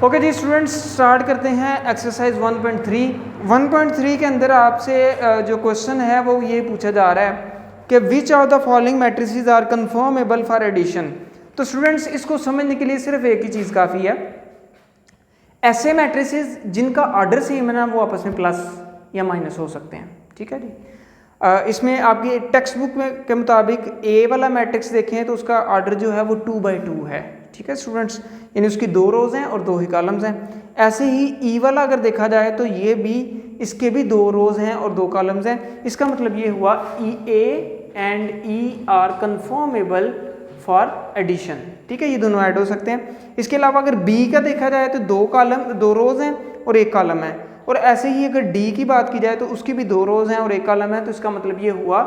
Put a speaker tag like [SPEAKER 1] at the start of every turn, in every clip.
[SPEAKER 1] Okay जी students, start करते हैं exercise 1.3। 1.3 के अंदर आपसे जो क्वेश्चन है वो ये पूछा जा रहा है कि which of the following matrices are conformable for addition. तो स्टूडेंट्स इसको समझने के लिए सिर्फ एक ही चीज़ काफ़ी है। ऐसे मैट्रिसेस जिनका ऑर्डर सेम है ना, वो आपस में प्लस या माइनस हो सकते हैं। ठीक है जी। इसमें आपकी टेक्स्ट बुक में के मुताबिक ए वाला मैट्रिक्स देखें तो उसका ऑर्डर जो है वो 2/2 है। ठीक है स्टूडेंट्स, यानी उसकी 2 रोज हैं और 2 ही कॉलम्स हैं। ऐसे ही ई वाला अगर देखा जाए तो ये भी, इसके भी 2 रोज हैं और 2 कॉलम्स हैं। इसका मतलब ये हुआ E A and E R conformable for addition. ठीक है, ये दोनों ऐड हो सकते हैं। इसके अलावा अगर बी का देखा जाए तो 2 रोज हैं और 1 कॉलम है। और ऐसे ही अगर डी की बात की जाए तो उसकी भी 2 रोज हैं और 1 कॉलम है। तो इसका मतलब ये हुआ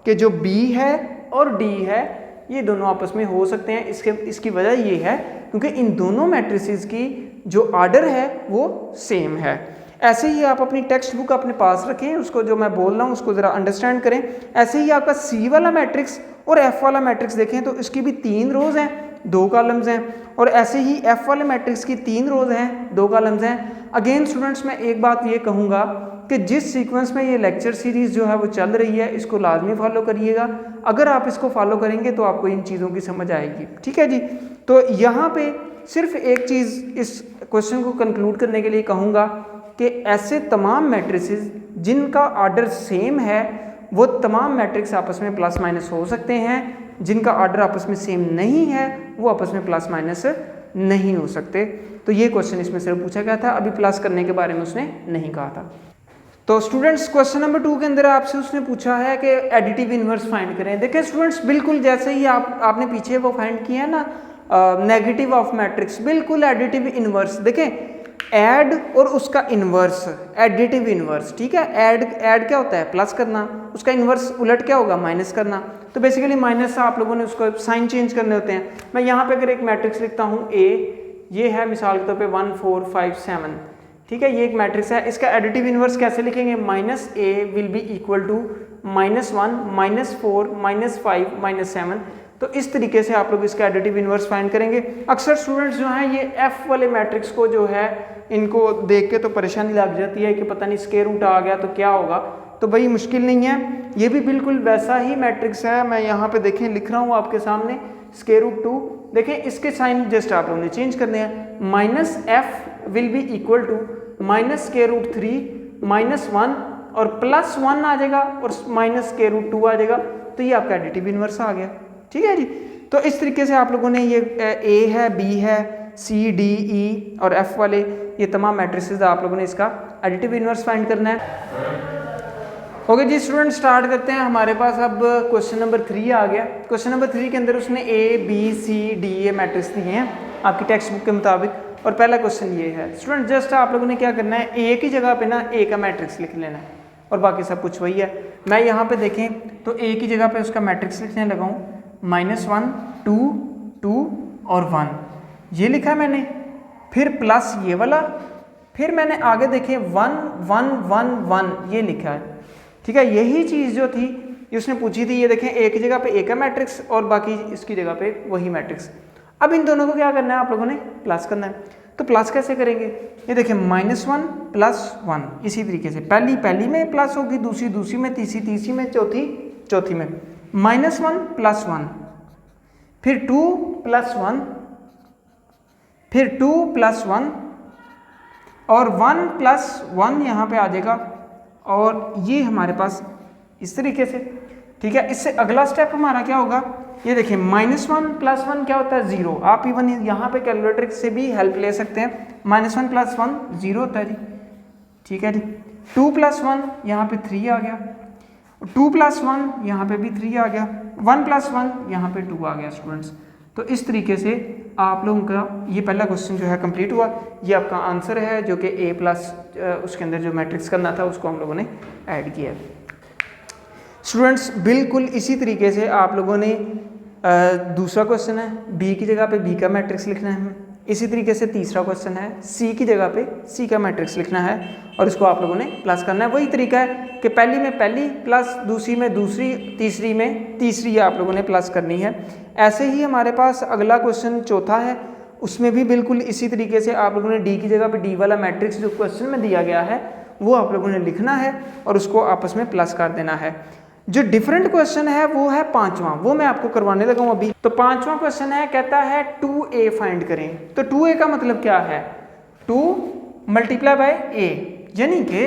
[SPEAKER 1] कि जो बी है और डी है ये दोनों आपस में हो सकते हैं। इसकी वजह ये है क्योंकि इन दोनों मैट्रिसेस की जो ऑर्डर है वो सेम है। ऐसे ही आप अपनी टेक्स्ट बुक अपने पास रखें, उसको जो मैं बोल रहा हूँ उसको ज़रा अंडरस्टैंड करें। ऐसे ही आपका सी वाला मैट्रिक्स और एफ वाला मैट्रिक्स देखें तो इसकी भी 3 रोज हैं, 2 कॉलम्स हैं। और ऐसे ही एफ वाले मैट्रिक्स की 3 रोज हैं, 2 कॉलम्स हैं। अगेन स्टूडेंट्स, मैं एक बात ये कहूँगा कि जिस सीक्वेंस में ये लेक्चर सीरीज़ जो है वो चल रही है, इसको लाजमी फॉलो करिएगा। अगर आप इसको फॉलो करेंगे तो आपको इन चीज़ों की समझ आएगी। ठीक है जी। तो यहाँ पे सिर्फ एक चीज़ इस क्वेश्चन को कंक्लूड करने के लिए कहूँगा कि ऐसे तमाम मैट्रिसेस जिनका ऑर्डर सेम है वो तमाम मैट्रिक्स आपस में प्लस माइनस हो सकते हैं। जिनका ऑर्डर आपस में सेम नहीं है वो आपस में प्लस माइनस नहीं हो सकते। तो ये क्वेश्चन इसमें सिर्फ पूछा गया था, अभी प्लस करने के बारे में उसने नहीं कहा था। तो स्टूडेंट्स क्वेश्चन नंबर 2 के अंदर आपसे उसने पूछा है कि एडिटिव इनवर्स फाइंड करें। देखिए स्टूडेंट्स, बिल्कुल जैसे ही आपने पीछे वो फाइंड किया ना नेगेटिव ऑफ मैट्रिक्स, बिल्कुल एडिटिव इनवर्स। देखें ऐड और उसका इनवर्स, एडिटिव इनवर्स। ठीक है, ऐड क्या होता है? प्लस करना। उसका इनवर्स उलट क्या होगा? माइनस करना। तो बेसिकली माइनस से आप लोगों ने उसको साइन चेंज करने होते हैं। मैं यहाँ पे अगर एक मैट्रिक्स लिखता हूँ ए, ये है मिसाल के तौर पे 1 4 5 7। ठीक है, ये एक मैट्रिक्स है। इसका एडिटिव इनवर्स कैसे लिखेंगे? Minus A will be equal to -1 -4 -5 -7। तो इस तरीके से आप लोग इसका एडिटिव इनवर्स फाइंड करेंगे। अक्सर स्टूडेंट्स जो हैं ये एफ वाले मैट्रिक्स को जो है इनको देख के तो परेशानी लग जाती है कि पता नहीं स्क्वायर रूट आ गया तो क्या होगा। तो भाई मुश्किल नहीं है, ये भी बिल्कुल वैसा ही मैट्रिक्स है। मैं यहाँ पे देखें लिख रहा हूँ आपके सामने स्क्वायर रूट 2। देखें इसके साइन जस्ट आप लोगों ने चेंज करने हैं। Minus F will be equal to -√3 -1 और +1 आ जाएगा और -√2 आ जाएगा। तो ये आपका एडिटिव इनवर्स आ गया। ठीक है जी। तो इस तरीके से आप लोगों ने ये ए है, बी है, सी डी ई और एफ वाले ये तमाम मैट्रिसेस आप लोगों ने इसका एडिटिव इनवर्स फाइंड करना है। ओके जी स्टूडेंट, स्टार्ट करते हैं। हमारे पास अब क्वेश्चन नंबर 3 आ गया। क्वेश्चन नंबर 3 के अंदर उसने ए बी सी डी ये मैट्रिक्स दिए हैं आपकी टेक्स्ट बुक के मुताबिक। और पहला क्वेश्चन ये है स्टूडेंट, जस्ट आप लोगों ने क्या करना है, ए की जगह पे ना ए का मैट्रिक्स लिख लेना है और बाकी सब कुछ वही है। मैं यहाँ पे देखें तो ए की जगह पे उसका मैट्रिक्स लिखने लगा हूँ -1 2 2 और 1 ये लिखा मैंने, फिर प्लस ये वाला, फिर मैंने आगे देखें 1 1 1 1 ये लिखा है। ठीक है, यही चीज़ जो थी ये उसने पूछी थी। ये देखें ए की जगह पे ए का मैट्रिक्स और बाकी इसकी जगह पे वही मैट्रिक्स। अब इन दोनों को क्या करना है आप लोगों ने? प्लस करना है। तो प्लस कैसे करेंगे? ये देखें -1 + 1 इसी तरीके से पहली में प्लस होगी, दूसरी में, तीसरी में, चौथी में। -1 + 1 फिर 2 + 1 फिर 2 + 1 और 1 + 1 यहाँ पे आ जाएगा और ये हमारे पास इस तरीके से। ठीक है, इससे अगला स्टेप हमारा क्या होगा? ये देखिए -1 + 1 क्या होता है? 0। आप इवन यहाँ पे कैलकुलेटर से भी हेल्प ले सकते हैं। -1 + 1 0 होता है जी। ठीक है जी। 2 + 1 यहाँ पे 3 आ गया, 2 + 1 यहाँ पे भी 3 आ गया, 1 + 1 यहाँ पे 2 आ गया स्टूडेंट्स। तो इस तरीके से आप लोगों का ये पहला क्वेश्चन जो है कंप्लीट हुआ। ये आपका आंसर है जो कि ए प्लस उसके अंदर जो मैट्रिक्स करना था उसको हम लोगों ने ऐड किया। स्टूडेंट्स बिल्कुल इसी तरीके से आप लोगों ने दूसरा क्वेश्चन है बी की जगह पे बी का मैट्रिक्स लिखना है। इसी तरीके से तीसरा क्वेश्चन है सी की जगह पे सी का मैट्रिक्स लिखना है और इसको आप लोगों ने प्लस करना है। वही तरीका है कि पहली में पहली प्लस दूसरी में दूसरी, तीसरी में तीसरी आप लोगों ने प्लस करनी है। ऐसे ही हमारे पास अगला क्वेश्चन चौथा है, उसमें भी बिल्कुल इसी तरीके से आप लोगों ने डी की जगह पे डी वाला मैट्रिक्स जो क्वेश्चन में दिया गया है वो आप लोगों ने लिखना है और उसको आपस में प्लस कर देना है। जो डिफरेंट क्वेश्चन है वो है पांचवा, वो मैं आपको करवाने लगा हूं अभी। तो पांचवा क्वेश्चन है, कहता है 2a फाइंड करें। तो 2a का मतलब क्या है, 2 मल्टीप्लाई बाय a, यानी कि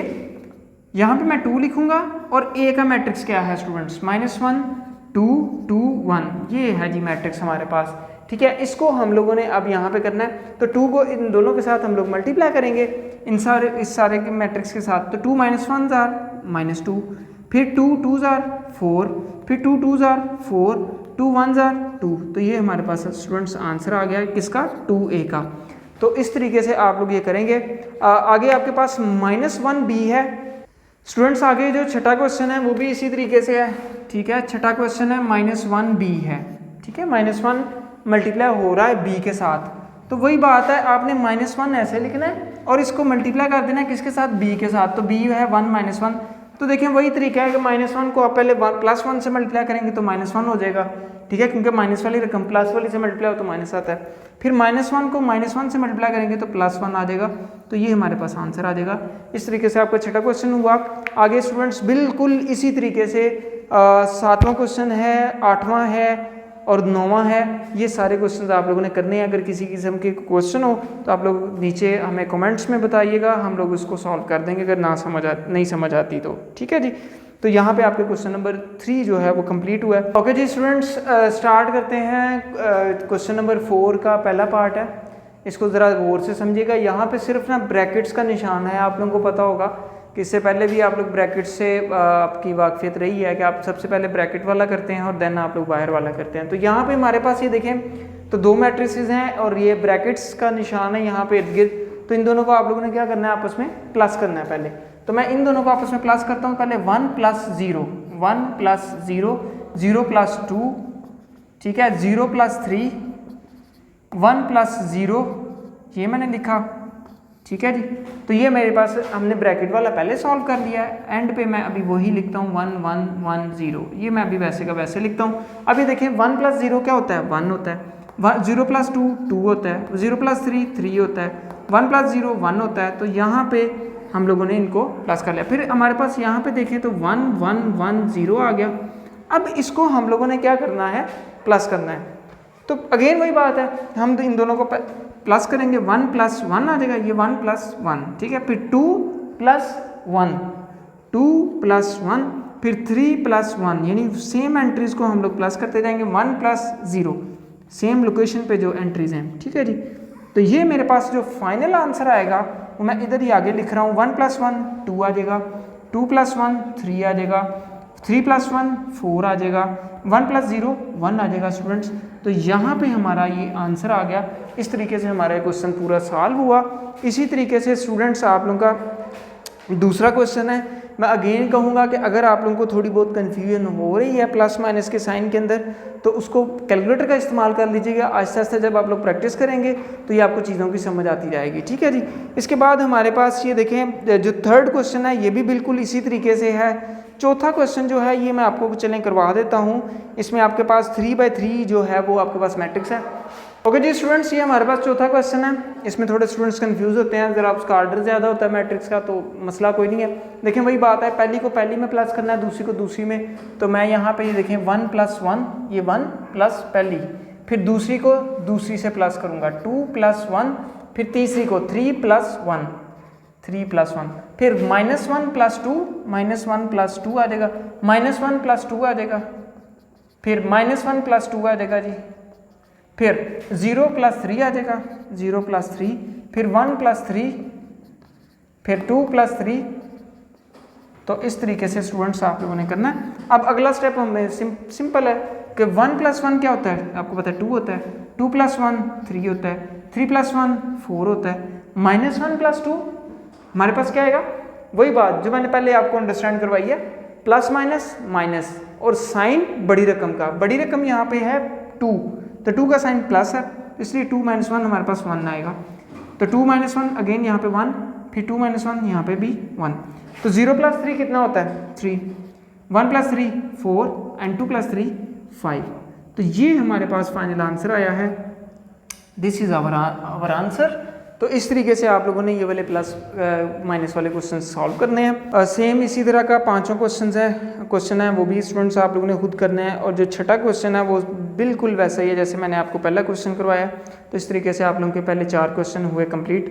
[SPEAKER 1] यहाँ पे मैं 2 लिखूंगा और a का मैट्रिक्स क्या है स्टूडेंट्स, -1 2 2 1, ये है जी मैट्रिक्स हमारे पास। ठीक है, इसको हम लोगों ने अब यहाँ पे करना है। तो 2 को इन दोनों के साथ हम लोग मल्टीप्लाई करेंगे इस सारे के मैट्रिक्स के साथ। तो 2 - 1 जार -2, फिर 2 2 जार 4, फिर 2 2 जार 4, 2 1 जार 2। तो ये हमारे पास स्टूडेंट्स आंसर आ गया किसका, 2a का। तो इस तरीके से आप लोग ये करेंगे। आगे आपके पास -1b है स्टूडेंट्स। आगे जो छठा क्वेश्चन है वो भी इसी तरीके से है। ठीक है, छठा क्वेश्चन है -1b है। ठीक है, -1 मल्टीप्लाई हो रहा है b के साथ। तो वही बात है, आपने -1 ऐसे लिखना है और इसको मल्टीप्लाई कर देना है किसके साथ, b के साथ। तो b है 1 - 1। तो देखिए वही तरीका है कि -1 को आप पहले +1 से मल्टीप्लाई करेंगे तो -1 हो जाएगा। ठीक है, क्योंकि माइनस वाली रकम प्लस वाली से मल्टीप्लाई हो तो माइनस आता है। फिर -1 को -1 से मल्टीप्लाई करेंगे तो +1 आ जाएगा। तो ये हमारे पास आंसर आ जाएगा। इस तरीके से आपका छठा क्वेश्चन हुआ। आगे स्टूडेंट्स बिल्कुल इसी तरीके से 7वां क्वेश्चन है, 8वां है और 9वां है। ये सारे क्वेश्चन आप लोगों ने करने हैं। अगर किसी किस्म के क्वेश्चन हो तो आप लोग नीचे हमें कमेंट्स में बताइएगा, हम लोग उसको सॉल्व कर देंगे अगर नहीं समझ आती तो। ठीक है जी, तो यहाँ पे आपके क्वेश्चन नंबर 3 जो है वो कंप्लीट हुआ है। ओके जी स्टूडेंट्स, स्टार्ट करते हैं। क्वेश्चन नंबर 4 का पहला पार्ट है, इसको ज़रा गौर से समझिएगा। यहाँ पे सिर्फ ना ब्रैकेट्स का निशान है, आप लोगों को पता होगा कि इससे पहले भी आप लोग ब्रैकेट से आपकी वाकफियत रही है कि आप सबसे पहले ब्रैकेट वाला करते हैं और देन आप लोग बाहर वाला करते हैं। तो यहाँ पे हमारे पास ये देखें तो 2 मैट्रिसेस हैं और ये ब्रैकेट्स का निशान है यहाँ पे इर्द गिर्द। तो इन दोनों को आप लोगों ने क्या करना है, आपस में प्लस करना है पहले। तो मैं इन दोनों को आपस में प्लस करता हूँ। पहले 1 + 0, 1 + 0, 0 + 2, ठीक है, 0 + 3, 1 + 0, ये मैंने लिखा। ठीक है जी, तो ये मेरे पास हमने ब्रैकेट वाला पहले सॉल्व कर लिया है। एंड पे मैं अभी वही लिखता हूँ 1 1 1 0, ये मैं अभी वैसे का वैसे लिखता हूँ। अभी देखिए 1 + 0 क्या होता है, 1 होता है। 0 + 2 2 होता है, 0 + 3 3 होता है, 1 + 0 1 होता है। तो यहाँ पे हम लोगों ने इनको प्लस कर लिया। फिर हमारे पास यहाँ पे देखें तो 1 1 1 0 आ गया। अब इसको हम लोगों ने क्या करना है, प्लस करना है। तो अगेन वही बात है, हम इन दोनों को प्लस करेंगे, 1 + 1 आ जाएगा, ये 1 + 1, ठीक है। फिर 2 + 1, 2 + 1, फिर 3 + 1, यानी सेम एंट्रीज को हम लोग प्लस करते जाएंगे। 1 + 0, सेम लोकेशन पे जो एंट्रीज हैं। ठीक है जी, तो ये मेरे पास जो फाइनल आंसर आएगा वो मैं इधर ही आगे लिख रहा हूँ। 1 + 1 2 आ जाएगा, 2 + 1 3 आ जाएगा, 3 + 1 4 आ जाएगा, 1 + 0 1 आ जाएगा स्टूडेंट्स। तो यहाँ पे हमारा ये आंसर आ गया। इस तरीके से हमारा क्वेश्चन पूरा सॉल्व हुआ। इसी तरीके से स्टूडेंट्स आप लोगों का दूसरा क्वेश्चन है। मैं अगेन कहूँगा कि अगर आप लोगों को थोड़ी बहुत कन्फ्यूजन हो रही है प्लस माइनस के साइन के अंदर, तो उसको कैलकुलेटर का इस्तेमाल कर लीजिएगा। आहिस्ता आहिस्ता जब आप लोग प्रैक्टिस करेंगे तो ये आपको चीज़ों की समझ आती जाएगी। ठीक है जी, इसके बाद हमारे पास ये देखें जो थर्ड क्वेश्चन है ये भी बिल्कुल इसी तरीके से है। चौथा क्वेश्चन जो है ये मैं आपको चलें करवा देता हूँ। इसमें आपके पास 3/3 जो है वो आपके पास मैट्रिक्स है। ओके जी स्टूडेंट्स, ये हमारे पास चौथा क्वेश्चन है। इसमें थोड़े स्टूडेंट्स कंफ्यूज होते हैं, अगर आपका ऑर्डर ज़्यादा होता है मैट्रिक्स का तो मसला कोई नहीं है। देखें वही बात है, पहली को पहली में प्लस करना है, दूसरी को दूसरी में। तो मैं यहाँ पे ये देखें 1 + 1, ये 1 प्लस पहली, फिर दूसरी को दूसरी से प्लस करूँगा 2 + 1, फिर तीसरी को 3 + 1, 3 + 1, फिर -1 + 2, -1 + 2 आ जाएगा, -1 + 2 आ जाएगा, फिर -1 + 2 आ जाएगा जी, फिर 0 + 3 आ जाएगा, 0 + 3, फिर 1 + 3, फिर 2 + 3। तो इस तरीके से स्टूडेंट्स आप लोगों ने करना है। अब अगला स्टेप हमें सिंपल है कि 1 + 1 क्या होता है, आपको पता है 2 होता है, 2 + 1 3 होता है, 3 + 1 4 होता है, -1 + 2 हमारे पास क्या आएगा, वही बात जो मैंने पहले आपको अंडरस्टैंड करवाई है, प्लस माइनस माइनस और साइन बड़ी रकम का। बड़ी रकम यहाँ पे है 2, तो 2 का साइन प्लस है, इसलिए 2 - 1 हमारे पास 1 आएगा। तो 2 - 1 अगेन यहाँ पे 1, फिर 2 - 1 यहाँ पे भी 1। तो 0 + 3 कितना होता है 3, 1 + 3 4 एंड 2 + 3 5। तो ये हमारे पास फाइनल आंसर आया है दिस इज़ आवर आंसर। तो इस तरीके से आप लोगों ने ये वाले प्लस माइनस वाले क्वेश्चन सॉल्व करने हैं। सेम इसी तरह का 5 क्वेश्चन है वो भी स्टूडेंट्स आप लोगों ने खुद करने हैं। और जो छठा क्वेश्चन है वो बिल्कुल वैसा ही है जैसे मैंने आपको पहला क्वेश्चन करवाया। तो इस तरीके से आप लोगों के पहले 4 क्वेश्चन हुए कंप्लीट।